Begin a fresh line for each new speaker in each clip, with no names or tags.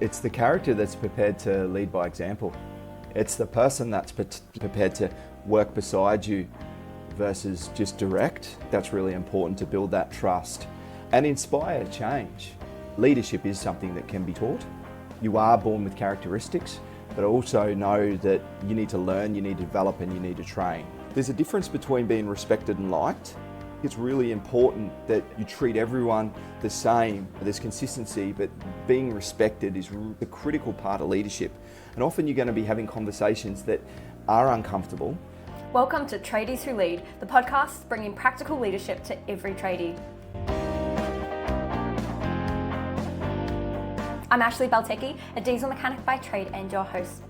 It's the character that's prepared to lead by example. It's the person that's prepared to work beside you versus just direct. That's really important to build that trust and inspire change. Leadership is something that can be taught. You are born with characteristics, but also know that you need to learn, you need to develop, and you need to train. There's a difference between being respected and liked. It's really important that you treat everyone the same. There's consistency, but being respected is the critical part of leadership. And often you're going to be having conversations that are uncomfortable.
Welcome to Tradies Who Lead, the podcast bringing practical leadership to every tradie. I'm Ashley Baltecki, a diesel mechanic by trade and your host.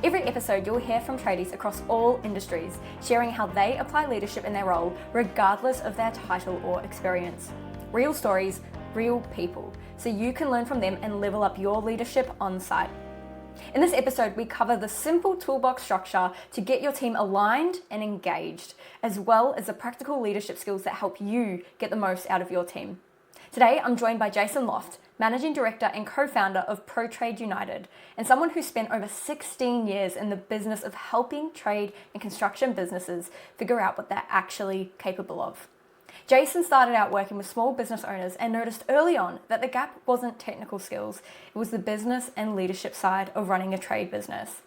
Every episode you'll hear from tradies across all industries, sharing how they apply leadership in their role, regardless of their title or experience. Real stories, real people, so you can learn from them and level up your leadership on site. In this episode, we cover the simple toolbox structure to get your team aligned and engaged, as well as the practical leadership skills that help you get the most out of your team. Today, I'm joined by Jason Loft, Managing Director and co-founder of PROTRADE United, and someone who spent over 16 years in the business of helping trade and construction businesses figure out what they're actually capable of. Jason started out working with small business owners and noticed early on that the gap wasn't technical skills, it was the business and leadership side of running a trade business.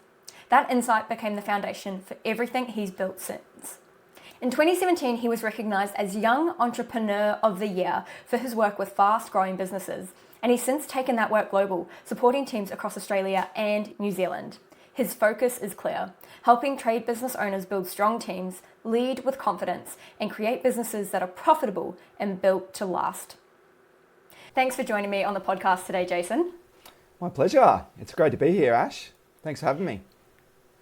That insight became the foundation for everything he's built since. In 2017, he was recognised as Young Entrepreneur of the Year for his work with fast-growing businesses, and he's since taken that work global, supporting teams across Australia and New Zealand. His focus is clear: helping trade business owners build strong teams, lead with confidence, and create businesses that are profitable and built to last. Thanks for joining me on the podcast today, Jason.
My pleasure. It's great to be here, Ash. Thanks for having me.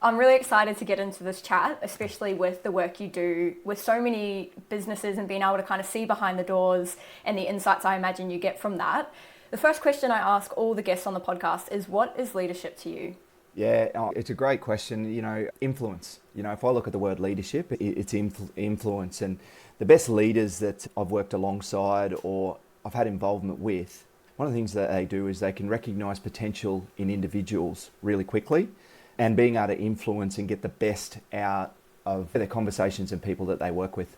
I'm really excited to get into this chat, especially with the work you do with so many businesses and being able to kind of see behind the doors and the insights I imagine you get from that. The first question I ask all the guests on the podcast is, what is leadership to you?
Yeah, it's a great question. Influence. If I look at the word leadership, it's influence. And the best leaders that I've worked alongside or I've had involvement with, one of the things that they do is they can recognise potential in individuals really quickly, and being able to influence and get the best out of their conversations and people that they work with.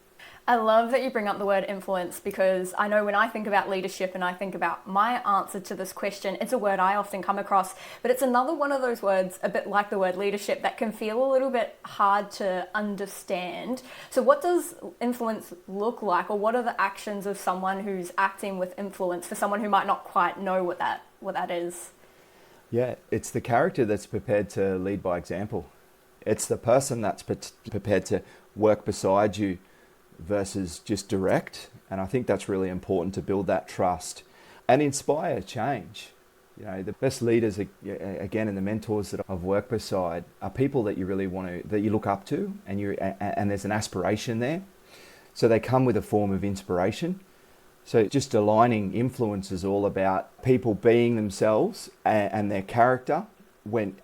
I love that you bring up the word influence, because I know when I think about leadership and I think about my answer to this question, it's a word I often come across, but it's another one of those words, a bit like the word leadership, that can feel a little bit hard to understand. So what does influence look like, or what are the actions of someone who's acting with influence for someone who might not quite know what that is?
Yeah, it's the character that's prepared to lead by example. It's the person that's prepared to work beside you versus just direct. And I think that's really important to build that trust and inspire change. The best leaders, again, and the mentors that I've worked beside are people that you really that you look up to, and there's an aspiration there. So they come with a form of inspiration. So just aligning influence is all about people being themselves and their character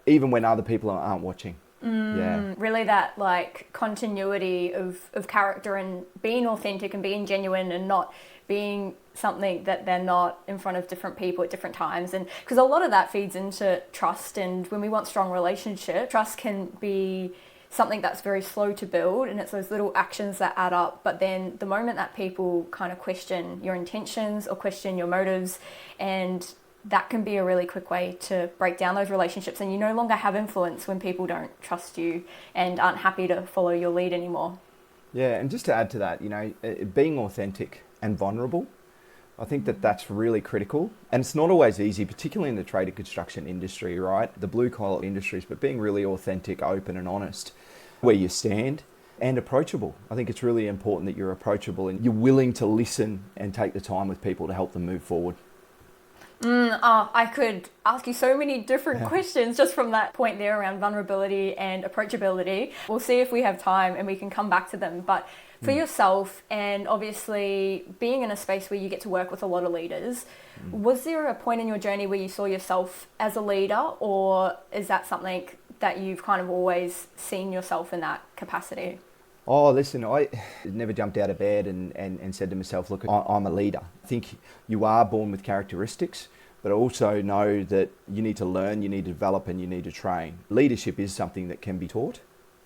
even when other people aren't watching. Yeah.
Really that like continuity of character and being authentic and being genuine and not being something that they're not in front of different people at different times. And because a lot of that feeds into trust, and when we want strong relationship, trust can be something that's very slow to build, and it's those little actions that add up. But then the moment that people kind of question your intentions or question your motives, and that can be a really quick way to break down those relationships, and you no longer have influence when people don't trust you and aren't happy to follow your lead anymore.
Yeah, and just to add to that, being authentic and vulnerable, I think that's really critical. And it's not always easy, particularly in the trade and construction industry, right? The blue collar industries, but being really authentic, open and honest where you stand, and approachable. I think it's really important that you're approachable and you're willing to listen and take the time with people to help them move forward.
I could ask you so many different questions just from that point there around vulnerability and approachability. We'll see if we have time and we can come back to them. But for yourself, and obviously being in a space where you get to work with a lot of leaders, was there a point in your journey where you saw yourself as a leader, or is that something that you've kind of always seen yourself in that capacity?
Oh, listen, I never jumped out of bed and said to myself, look, I'm a leader. I think you are born with characteristics, but also know that you need to learn, you need to develop, and you need to train. Leadership is something that can be taught.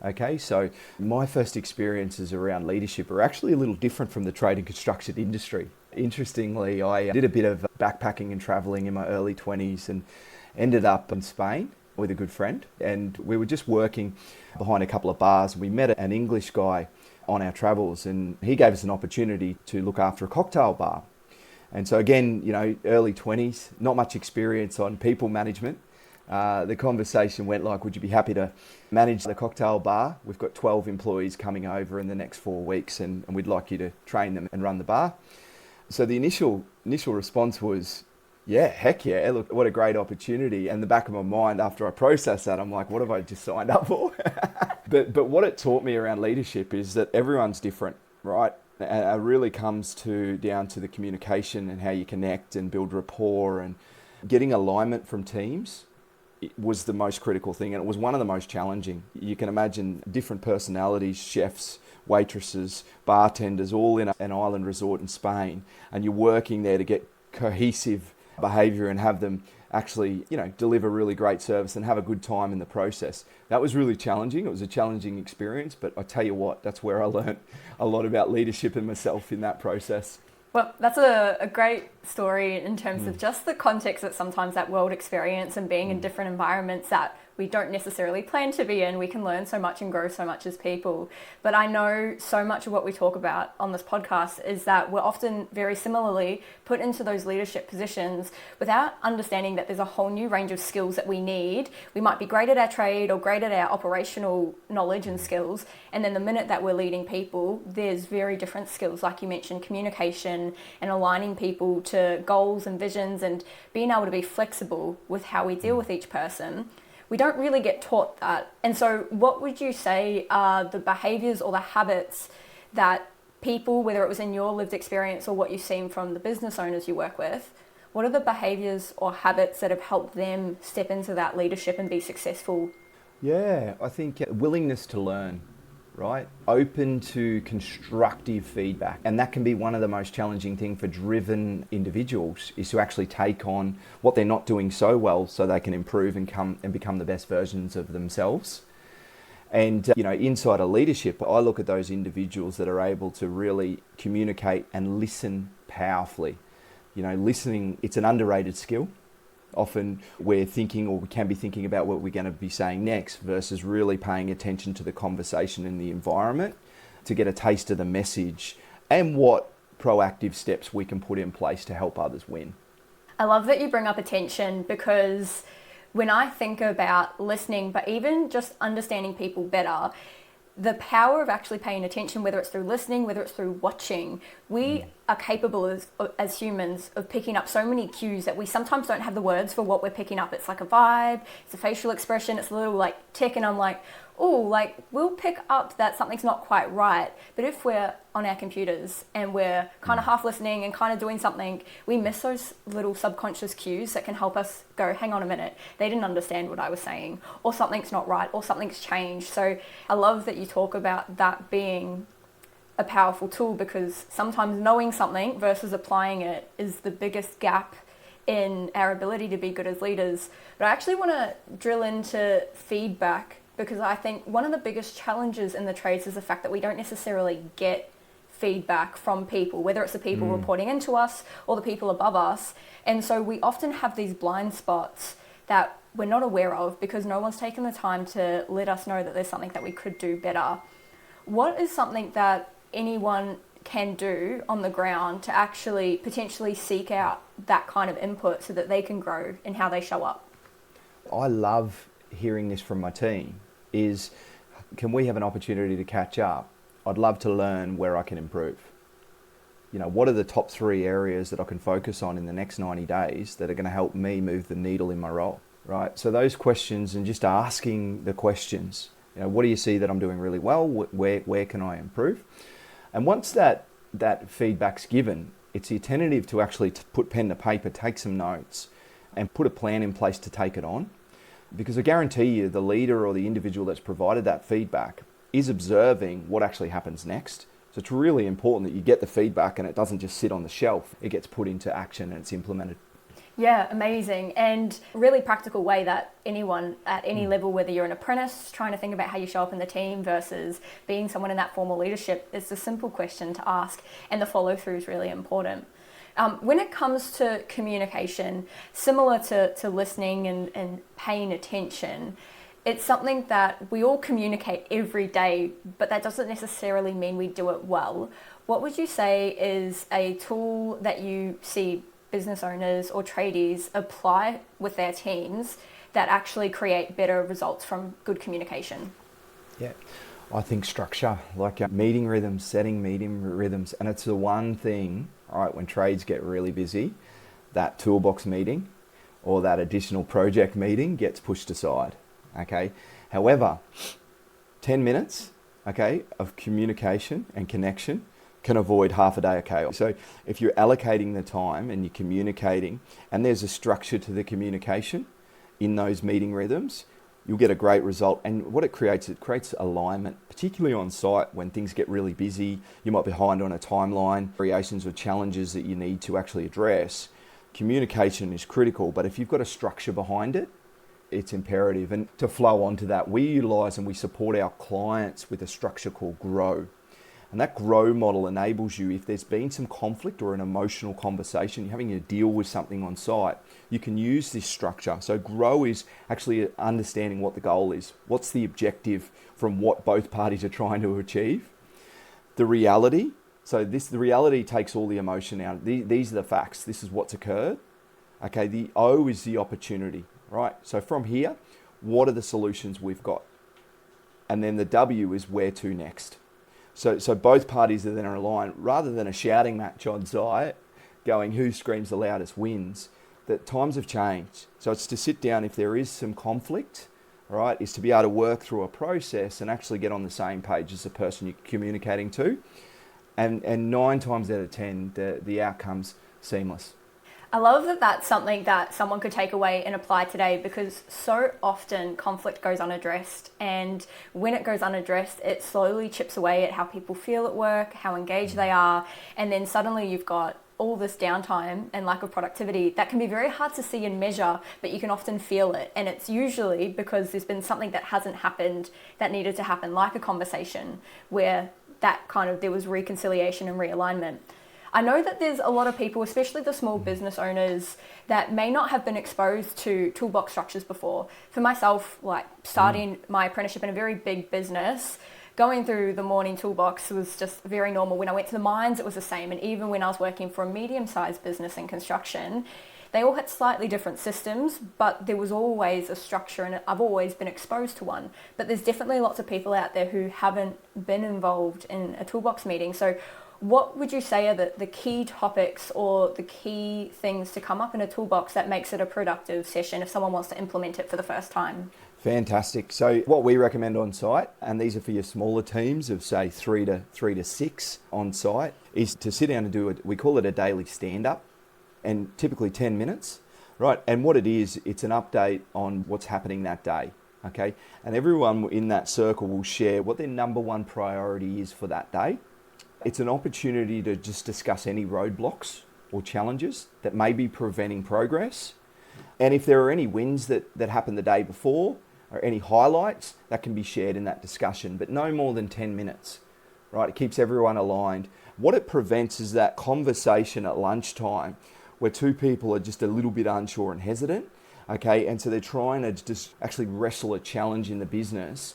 Okay, so my first experiences around leadership are actually a little different from the trade and construction industry. Interestingly, I did a bit of backpacking and traveling in my early 20s and ended up in Spain with a good friend. And we were just working behind a couple of bars. We met an English guy on our travels, and he gave us an opportunity to look after a cocktail bar. And so again, early 20s, not much experience on people management. The conversation went like, would you be happy to manage the cocktail bar? We've got 12 employees coming over in the next 4 weeks, and we'd like you to train them and run the bar. So the initial response was, yeah, heck yeah, look, what a great opportunity. And the back of my mind, after I processed that, I'm like, what have I just signed up for? But what it taught me around leadership is that everyone's different, right? And it really comes down to the communication and how you connect and build rapport, and getting alignment from teams. It was the most critical thing, and it was one of the most challenging. You can imagine different personalities, chefs, waitresses, bartenders, all in an island resort in Spain, and you're working there to get cohesive behaviour and have them actually, deliver really great service and have a good time in the process. That was really challenging. It was a challenging experience, but I tell you what, that's where I learned a lot about leadership and myself in that process.
Well, that's a great story in terms of just the context that sometimes that world experience and being in different environments that we don't necessarily plan to be in, we can learn so much and grow so much as people. But I know so much of what we talk about on this podcast is that we're often very similarly put into those leadership positions without understanding that there's a whole new range of skills that we need. We might be great at our trade or great at our operational knowledge and skills, and then the minute that we're leading people, there's very different skills, like you mentioned, communication and aligning people to goals and visions and being able to be flexible with how we deal with each person. We don't really get taught that. And so what would you say are the behaviours or the habits that people, whether it was in your lived experience or what you've seen from the business owners you work with, what are the behaviours or habits that have helped them step into that leadership and be successful?
Yeah, I think willingness to learn, right? Open to constructive feedback. And that can be one of the most challenging things for driven individuals, is to actually take on what they're not doing so well so they can improve and become the best versions of themselves. And, inside a leadership, I look at those individuals that are able to really communicate and listen powerfully. Listening, it's an underrated skill. Often we're thinking, or we can be thinking about what we're going to be saying next, versus really paying attention to the conversation and the environment to get a taste of the message and what proactive steps we can put in place to help others win.
I love that you bring up attention, because when I think about listening, but even just understanding people better, the power of actually paying attention, whether it's through listening, whether it's through watching, we are capable as humans of picking up so many cues that we sometimes don't have the words for what we're picking up. It's like a vibe, it's a facial expression, it's a little like tick, and I'm like, we'll pick up that something's not quite right. But if we're on our computers and we're kind of half listening and kind of doing something, we miss those little subconscious cues that can help us go, hang on a minute, they didn't understand what I was saying, or something's not right, or something's changed. So I love that you talk about that being a powerful tool, because sometimes knowing something versus applying it is the biggest gap in our ability to be good as leaders. But I actually want to drill into feedback, because I think one of the biggest challenges in the trades is the fact that we don't necessarily get feedback from people, whether it's the people reporting into us or the people above us. And so we often have these blind spots that we're not aware of because no one's taken the time to let us know that there's something that we could do better. What is something that anyone can do on the ground to actually potentially seek out that kind of input so that they can grow in how they show up?
I love hearing this from my team. Is, can we have an opportunity to catch up? I'd love to learn where I can improve. What are the top 3 areas that I can focus on in the next 90 days that are going to help me move the needle in my role, right? So those questions, and just asking the questions, what do you see that I'm doing really well? Where can I improve? And once that feedback's given, it's the attentive to actually put pen to paper, take some notes, and put a plan in place to take it on. Because I guarantee you, the leader or the individual that's provided that feedback is observing what actually happens next. So it's really important that you get the feedback and it doesn't just sit on the shelf. It gets put into action and it's implemented.
Yeah, amazing. And really practical way that anyone at any level, whether you're an apprentice trying to think about how you show up in the team versus being someone in that formal leadership, it's a simple question to ask, and the follow through is really important. When it comes to communication, similar to listening and paying attention, it's something that we all communicate every day, but that doesn't necessarily mean we do it well. What would you say is a tool that you see business owners or tradies apply with their teams that actually create better results from good communication?
Yeah, I think structure, like meeting rhythms, setting meeting rhythms, and it's the one thing, all right, when trades get really busy, that toolbox meeting or that additional project meeting gets pushed aside, okay? However, 10 minutes, okay, of communication and connection can avoid half a day of chaos. So if you're allocating the time and you're communicating and there's a structure to the communication in those meeting rhythms, you'll get a great result. And what it creates alignment, particularly on site when things get really busy. You might be behind on a timeline, variations or challenges that you need to actually address. Communication is critical, but if you've got a structure behind it, it's imperative. And to flow onto that, we utilize and we support our clients with a structure called GROW. And that GROW model enables you, if there's been some conflict or an emotional conversation, you're having to deal with something on site, you can use this structure. So GROW is actually understanding what the goal is. What's the objective from what both parties are trying to achieve? The reality. So the reality takes all the emotion out. These are the facts. This is what's occurred. Okay, the O is the opportunity, right? So from here, what are the solutions we've got? And then the W is where to next. So both parties are then aligned, rather than a shouting match on site, going who screams the loudest wins, that times have changed. So it's to sit down if there is some conflict, right, is to be able to work through a process and actually get on the same page as the person you're communicating to. And 9 times out of 10, the outcome's seamless.
I love that that's something that someone could take away and apply today, because so often conflict goes unaddressed, and when it goes unaddressed, it slowly chips away at how people feel at work, how engaged they are, and then suddenly you've got all this downtime and lack of productivity that can be very hard to see and measure, but you can often feel it. And it's usually because there's been something that hasn't happened that needed to happen, like a conversation where there was reconciliation and realignment. I know that there's a lot of people, especially the small business owners, that may not have been exposed to toolbox structures before. For myself, like starting my apprenticeship in a very big business, going through the morning toolbox was just very normal. When I went to the mines, it was the same. And even when I was working for a medium-sized business in construction, they all had slightly different systems, but there was always a structure, and I've always been exposed to one. But there's definitely lots of people out there who haven't been involved in a toolbox meeting. So what would you say are the key topics or the key things to come up in a toolbox that makes it a productive session if someone wants to implement it for the first time?
Fantastic. So what we recommend on site, and these are for your smaller teams of say 3 to 6 on site, is to sit down and do we call it a daily stand-up, and typically 10 minutes, right? And what it is, it's an update on what's happening that day, okay? And everyone in that circle will share what their number one priority is for that day. It's an opportunity to just discuss any roadblocks or challenges that may be preventing progress. And if there are any wins that happened the day before or any highlights, that can be shared in that discussion, but no more than 10 minutes, right? It keeps everyone aligned. What it prevents is that conversation at lunchtime where two people are just a little bit unsure and hesitant, okay? And so they're trying to just actually wrestle a challenge in the business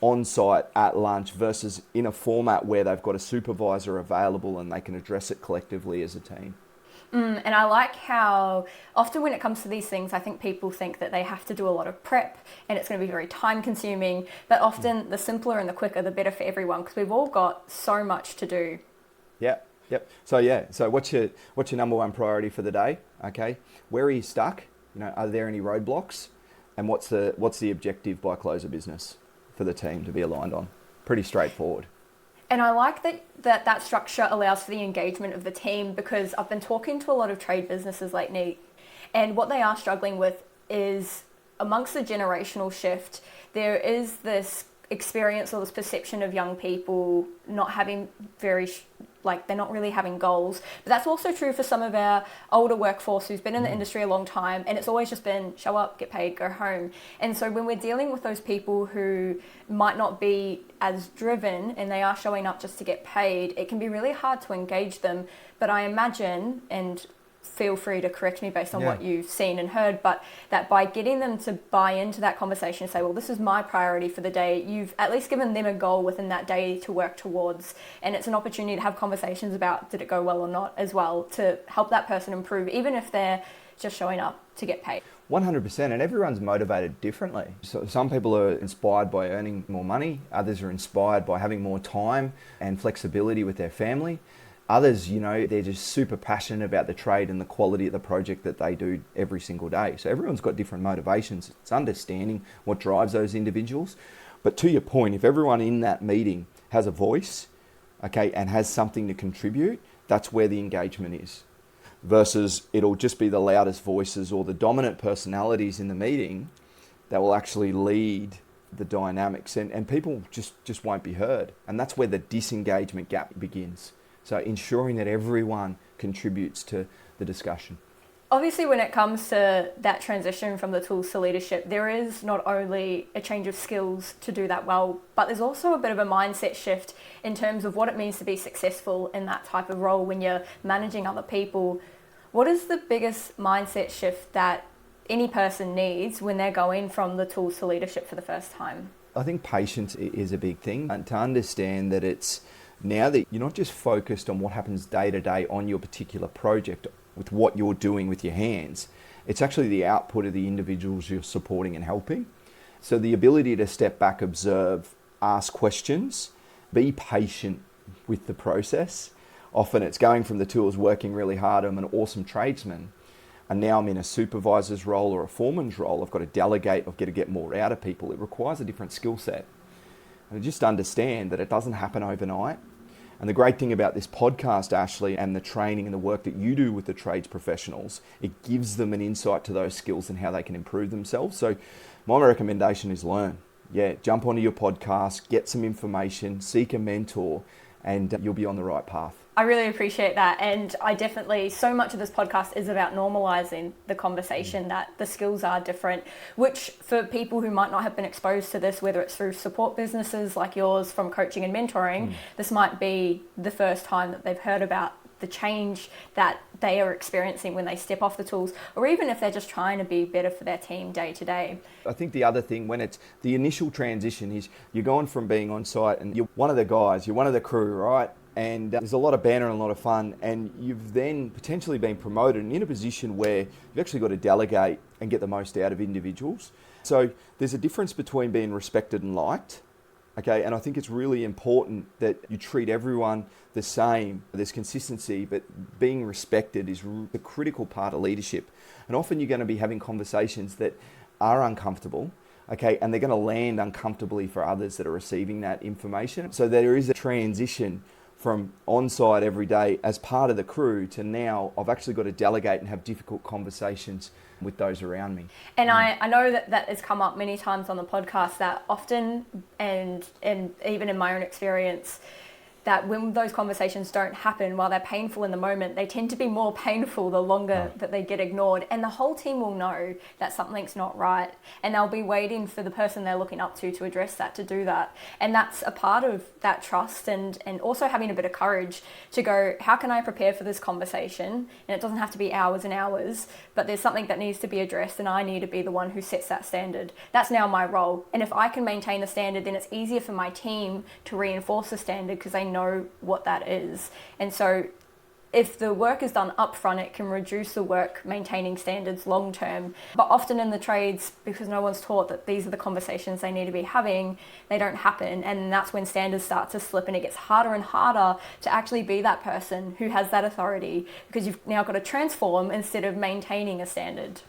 on site at lunch versus in a format where they've got a supervisor available and they can address it collectively as a team.
And I like how often when it comes to these things, I think people think that they have to do a lot of prep and it's going to be very time consuming, but often the simpler and the quicker, the better for everyone, because we've all got so much to do.
Yep. So what's your number one priority for the day? Okay. Where are you stuck? Are there any roadblocks? And what's the objective by close of business for the team to be aligned on? Pretty straightforward.
And I like that structure allows for the engagement of the team, because I've been talking to a lot of trade businesses lately, and what they are struggling with is, amongst the generational shift, there is this experience or this perception of young people not having very like they're not really having goals. But that's also true for some of our older workforce who's been in the industry a long time, and it's always just been show up, get paid, go home. And so when we're dealing with those people who might not be as driven and they are showing up just to get paid, it can be really hard to engage them. But I imagine, and feel free to correct me based on what you've seen and heard, but that by getting them to buy into that conversation and say, well, this is my priority for the day, you've at least given them a goal within that day to work towards. And it's an opportunity to have conversations about did it go well or not as well, to help that person improve, even if they're just showing up to get paid.
100%, and everyone's motivated differently. So some people are inspired by earning more money, others are inspired by having more time and flexibility with their family. Others, they're just super passionate about the trade and the quality of the project that they do every single day. So everyone's got different motivations. It's understanding what drives those individuals. But to your point, if everyone in that meeting has a voice, okay, and has something to contribute, that's where the engagement is. Versus it'll just be the loudest voices or the dominant personalities in the meeting that will actually lead the dynamics, and people just won't be heard. And that's where the disengagement gap begins. So ensuring that everyone contributes to the discussion.
Obviously, when it comes to that transition from the tools to leadership, there is not only a change of skills to do that well, but there's also a bit of a mindset shift in terms of what it means to be successful in that type of role when you're managing other people. What is the biggest mindset shift that any person needs when they're going from the tools to leadership for the first time?
I think patience is a big thing, and to understand that it's now that you're not just focused on what happens day to day on your particular project with what you're doing with your hands, it's actually the output of the individuals you're supporting and helping. So the ability to step back, observe, ask questions, be patient with the process. Often it's going from the tools, working really hard, I'm an awesome tradesman, and now I'm in a supervisor's role or a foreman's role. I've got to delegate, I've got to get more out of people. It requires a different skill set. And just understand that it doesn't happen overnight. And the great thing about this podcast, Ashley, and the training and the work that you do with the trades professionals, it gives them an insight to those skills and how they can improve themselves. So my recommendation is learn. Jump onto your podcast, get some information, seek a mentor, and you'll be on the right path.
I really appreciate that. And I definitely, so much of this podcast is about normalizing the conversation that the skills are different, which for people who might not have been exposed to this, whether it's through support businesses like yours from coaching and mentoring, this might be the first time that they've heard about the change that they are experiencing when they step off the tools, or even if they're just trying to be better for their team day to day.
I think the other thing, when it's the initial transition, is you're going from being on site and you're one of the guys, you're one of the crew, right? And there's a lot of banter and a lot of fun, and you've then potentially been promoted and in a position where you've actually got to delegate and get the most out of individuals. So there's a difference between being respected and liked, okay? And I think it's really important that you treat everyone the same. There's consistency, but being respected is the critical part of leadership. And often you're going to be having conversations that are uncomfortable, okay? And they're going to land uncomfortably for others that are receiving that information. So there is a transition from on-site every day as part of the crew to now I've actually got to delegate and have difficult conversations with those around me.
And I know that has come up many times on the podcast, that often, and even in my own experience, that when those conversations don't happen, while they're painful in the moment, they tend to be more painful the longer that they get ignored. And the whole team will know that something's not right. And they'll be waiting for the person they're looking up to address that, to do that. And that's a part of that trust, and also having a bit of courage to go, how can I prepare for this conversation? And it doesn't have to be hours and hours, but there's something that needs to be addressed, and I need to be the one who sets that standard. That's now my role. And if I can maintain the standard, then it's easier for my team to reinforce the standard because they know what that is. And so if the work is done upfront, it can reduce the work maintaining standards long term. But often in the trades, because no one's taught that these are the conversations they need to be having, they don't happen. And that's when standards start to slip, and it gets harder and harder to actually be that person who has that authority, because you've now got to transform instead of maintaining a standard.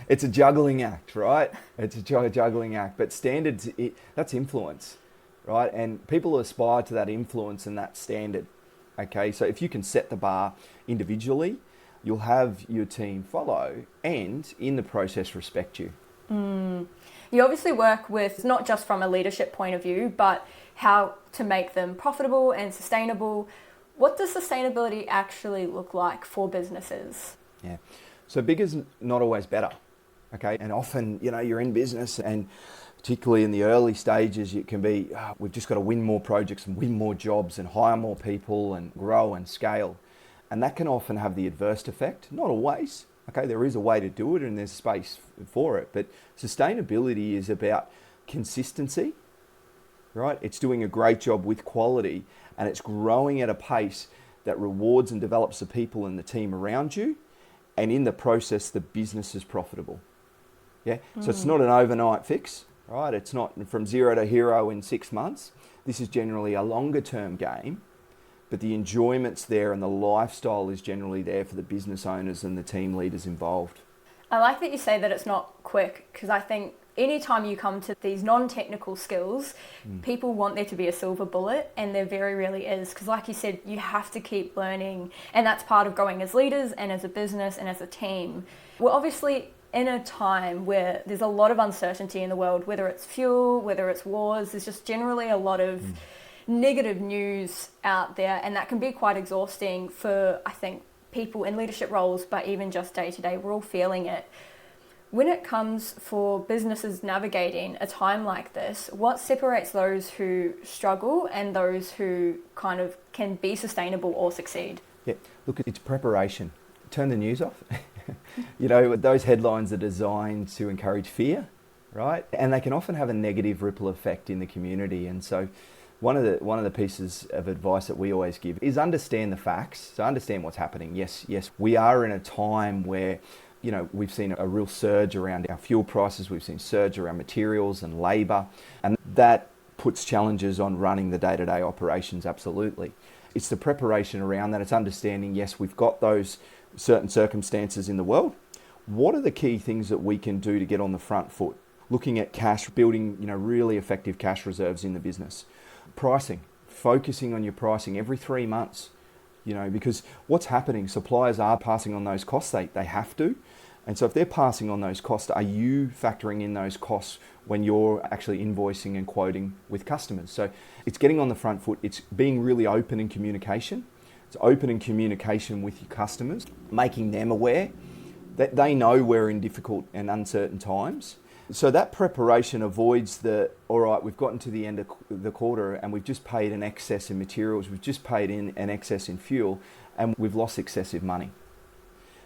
It's a juggling act, right? It's a juggling act. But standards, that's influence, right? And people aspire to that influence and that standard. Okay, so if you can set the bar individually, you'll have your team follow and in the process respect you.
You obviously work with, not just from a leadership point of view, but how to make them profitable and sustainable. What does sustainability actually look like for businesses?
Yeah. So big is not always better. Okay. And often, you're in business, and particularly in the early stages, it can be, we've just got to win more projects and win more jobs and hire more people and grow and scale. And that can often have the adverse effect. Not always. Okay. There is a way to do it and there's space for it. But sustainability is about consistency, right? It's doing a great job with quality, and it's growing at a pace that rewards and develops the people and the team around you. And in the process, the business is profitable. Yeah. So it's not an overnight fix, right? It's not from zero to hero in 6 months. This is generally a longer term game, but the enjoyment's there and the lifestyle is generally there for the business owners and the team leaders involved.
I like that you say that it's not quick, because I think anytime you come to these non-technical skills, people want there to be a silver bullet, and there very rarely is, because like you said, you have to keep learning, and that's part of growing as leaders and as a business and as a team. We're obviously in a time where there's a lot of uncertainty in the world, whether it's fuel, whether it's wars. There's just generally a lot of negative news out there, and that can be quite exhausting for, I think, people in leadership roles, but even just day to day, we're all feeling it. When it comes for businesses navigating a time like this, what separates those who struggle and those who kind of can be sustainable or succeed?
Yeah, look, it's preparation. Turn the news off. Those headlines are designed to encourage fear, right? And they can often have a negative ripple effect in the community. And so one of the pieces of advice that we always give is understand the facts. So understand what's happening. Yes, we are in a time where we've seen a real surge around our fuel prices. We've seen surge around materials and labour, and that puts challenges on running the day-to-day operations, absolutely. It's the preparation around that. It's understanding, yes, we've got those certain circumstances in the world. What are the key things that we can do to get on the front foot? Looking at cash, building, really effective cash reserves in the business. Pricing, focusing on your pricing every 3 months, because what's happening, suppliers are passing on those costs. They have to. And so if they're passing on those costs, are you factoring in those costs when you're actually invoicing and quoting with customers? So it's getting on the front foot. It's being really open in communication. It's open in communication with your customers, making them aware that they know we're in difficult and uncertain times. So that preparation avoids all right, we've gotten to the end of the quarter and we've just paid an excess in materials, we've just paid in an excess in fuel, and we've lost excessive money.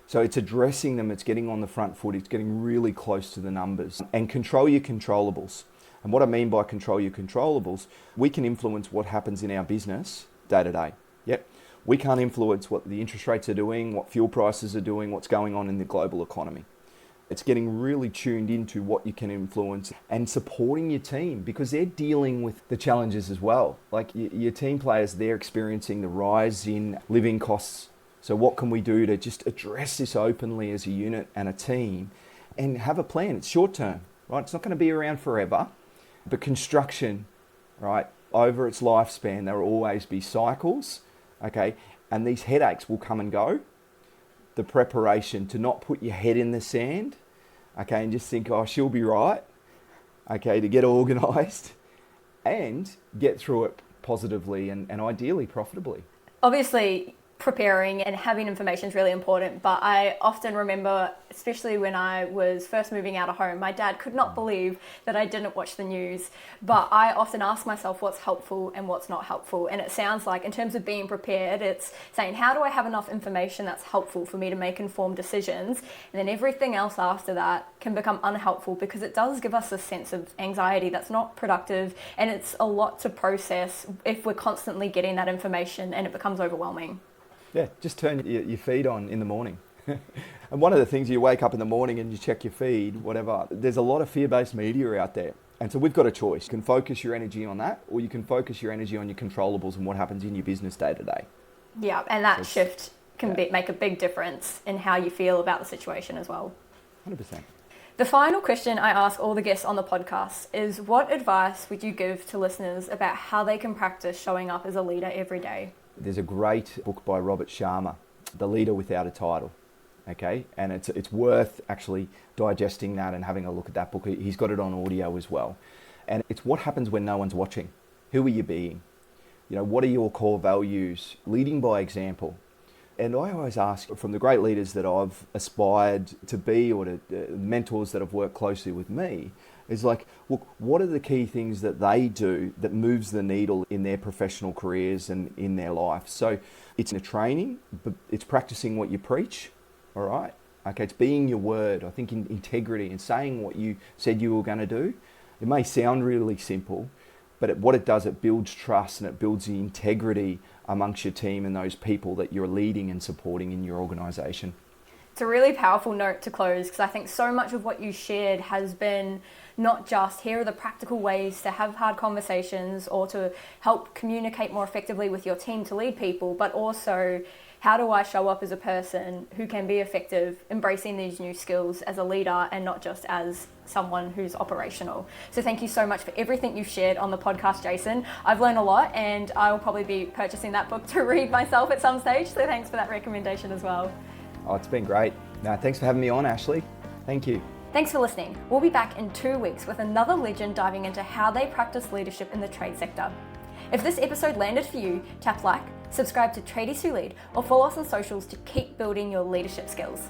So it's addressing them, it's getting on the front foot, it's getting really close to the numbers. And control your controllables. And what I mean by control your controllables, we can influence what happens in our business day to day. Yep. We can't influence what the interest rates are doing, what fuel prices are doing, what's going on in the global economy. It's getting really tuned into what you can influence and supporting your team, because they're dealing with the challenges as well. Like your team players, they're experiencing the rise in living costs. So what can we do to just address this openly as a unit and a team and have a plan? It's short term, right? It's not going to be around forever. But construction, right, over its lifespan, there will always be cycles, okay? And these headaches will come and go. The preparation to not put your head in the sand, okay, and just think, oh, she'll be right, okay, to get organised and get through it positively and ideally profitably.
Obviously, preparing and having information is really important, but I often remember, especially when I was first moving out of home, my dad could not believe that I didn't watch the news, but I often ask myself what's helpful and what's not helpful. And it sounds like, in terms of being prepared, it's saying, how do I have enough information that's helpful for me to make informed decisions? And then everything else after that can become unhelpful, because it does give us a sense of anxiety that's not productive, and it's a lot to process if we're constantly getting that information and it becomes overwhelming.
Yeah, just turn your feed on in the morning. And one of the things, you wake up in the morning and you check your feed, whatever, there's a lot of fear-based media out there. And so we've got a choice. You can focus your energy on that, or you can focus your energy on your controllables and what happens in your business day to day.
Yeah, and that shift can make a big difference in how you feel about the situation as well.
100%.
The final question I ask all the guests on the podcast is, what advice would you give to listeners about how they can practice showing up as a leader every day?
There's a great book by Robert Sharma, The Leader Without a Title, okay? And it's worth actually digesting that and having a look at that book. He's got it on audio as well. And it's what happens when no one's watching. Who are you being? what are your core values? Leading by example. And I always ask from the great leaders that I've aspired to be, or to mentors that have worked closely with me, is like, look, what are the key things that they do that moves the needle in their professional careers and in their life? So it's in a training, but it's practicing what you preach, all right? Okay, it's being your word. I think in integrity and saying what you said you were going to do. It may sound really simple, but what it does, it builds trust and it builds the integrity amongst your team and those people that you're leading and supporting in your organisation.
It's a really powerful note to close, because I think so much of what you shared has been not just here are the practical ways to have hard conversations or to help communicate more effectively with your team to lead people, but also how do I show up as a person who can be effective, embracing these new skills as a leader and not just as someone who's operational. So thank you so much for everything you've shared on the podcast, Jason. I've learned a lot, and I will probably be purchasing that book to read myself at some stage. So thanks for that recommendation as well.
Oh, it's been great. No, thanks for having me on, Ashley. Thank you.
Thanks for listening. We'll be back in 2 weeks with another legend diving into how they practice leadership in the trade sector. If this episode landed for you, tap like, subscribe to Tradies Who Lead, or follow us on socials to keep building your leadership skills.